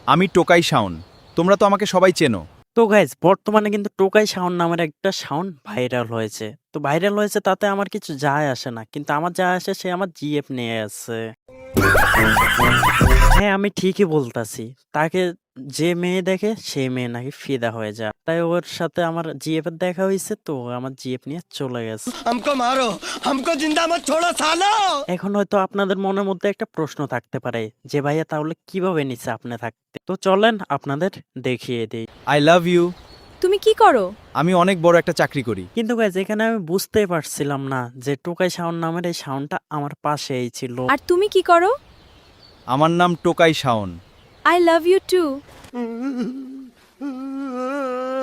আমি টোকাই শাওন, তোমরা তো আমাকে সবাই চেনো। তো গাইজ বর্তমানে কিন্তু টোকাই সাউন্ড নামের একটা সাউন্ড ভাইরাল হয়েছে। তো ভাইরাল হয়েছে তাতে আমার কিছু যায় আসে না, কিন্তু আমার যায় আসে সে আমার জিএফ নিয়ে আছে। হ্যাঁ, আমি ঠিকই বলতাছি। তাকে যে মেয়ে দেখে সে মেয়ে নাকি ফিদা হয়ে যায়। তাই ওর সাথে আমার জিএফ এর দেখা হয়েছে, তো ও আমার জিএফ নিয়ে চলে গেছে। हमको मारो, हमको जिंदा मत छोड़ो सालो। এখন হয়তো আপনাদের মনের মধ্যে একটা প্রশ্ন থাকতে পারে যে ভাইয়া তাহলে কিভাবে নিচ্ছে আপনি থাকতে। তো চলেন আপনাদের দেখিয়ে দিই। I love you. তুমি কি করো? আমি অনেক বড় একটা চাকরি করি। কিন্তু গাইজ এখানে আমি বুঝতেই পারছিলাম না যে টোকাই সাউন্ড নামের এই সাউন্ডটা আমার পাশেই ছিল। আর তুমি কি করো? আমার নাম Tokai Shaon. I love you too.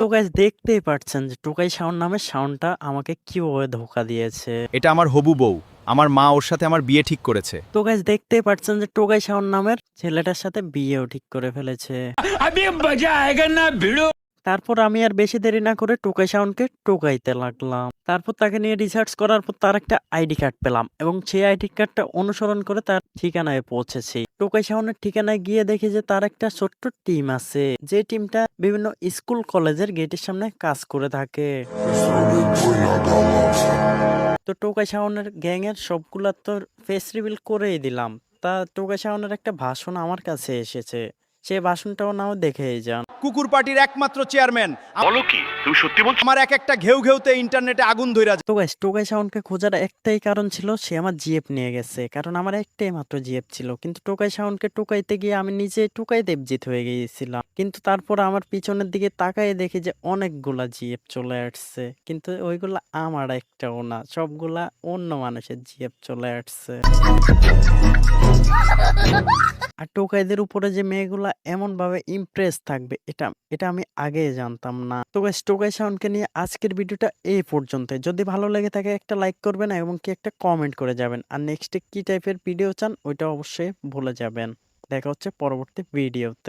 তো গাইজ দেখতেই পাচ্ছেন যে টোকাই সাউন্ড নামের সাউন্ডটা আমাকে কিভাবে ধোকা দিয়েছে। এটা আমার হবু বউ। আমার মা ওর সাথে আমার বিয়ে ঠিক করেছে। তো গাইজ দেখতেই পাচ্ছেন যে টোকাই সাউন্ড নামের ছেলেটার সাথে বিয়েও ঠিক করে ফেলেছে। তারপর আমি আর বেশি দেরি না করে টোকাই সাউন্ডকে টোকাইতে লাগলাম। তারপর তাকে নিয়ে রিসার্চ করার পর তার একটা আইডি কার্ড পেলাম এবং সেই আইডি কার্ডটা অনুসরণ করে তার ঠিকানায় পৌঁছেছি। টোকাই সাউন্ডের ঠিকানায় গিয়ে দেখি যে তার একটা ছোট্ট টিম আছে, যে টিমটা বিভিন্ন স্কুল কলেজের গেটের সামনে কাজ করে থাকে। তো টোকাই সাউন্ডের গ্যাং এর সবগুলা তো ফেস রিভিল করেই দিলাম। তা টোকাই সাউন্ডের একটা ভাষণ আমার কাছে এসেছে, সে ভাষণটাও নাও দেখেই যান। কুকুর পার্টির একমাত্র চেয়ারম্যান। বলো কি তুমি সত্যি বলছো? আমার এক একটা ঘেউ ঘেউতে ইন্টারনেটে আগুন ধইরা যায়। তো গাইস টোকাই সাউন্ডকে খোঁজার একটাই কারণ ছিল, সে আমার জিএফ নিয়ে গেছে, কারণ আমার একটাই মাত্র জিএফ ছিল। কিন্তু টোকাই সাউন্ডকে টোকাইতে গিয়ে আমি নিজে টোকাই দেবজিৎ হয়ে গিয়েছিলাম। কিন্তু তারপর আমার পিছনের দিকে তাকাই দেখি যে অনেকগুলা জিএফ চলে আসছে, কিন্তু ওইগুলা আমার একটাও না, সবগুলা অন্য মানুষের জিএফ চলে আসছে। আর টোকাইদের উপরে যে মেয়েগুলা এমন ভাবে ইমপ্রেস থাকবে এটা এটা আমি আগে জানতাম না। তো গাইস টোকাই সাউন্ডকে নিয়ে আজকের ভিডিওটা এই পর্যন্ত। যদি ভালো লেগে থাকে একটা লাইক করবেন এবং কি একটা কমেন্ট করে যাবেন। আর নেক্সটে কি টাইপের ভিডিও চান ওইটা অবশ্যই ভুলে যাবেন। দেখা হচ্ছে পরবর্তী ভিডিওতে।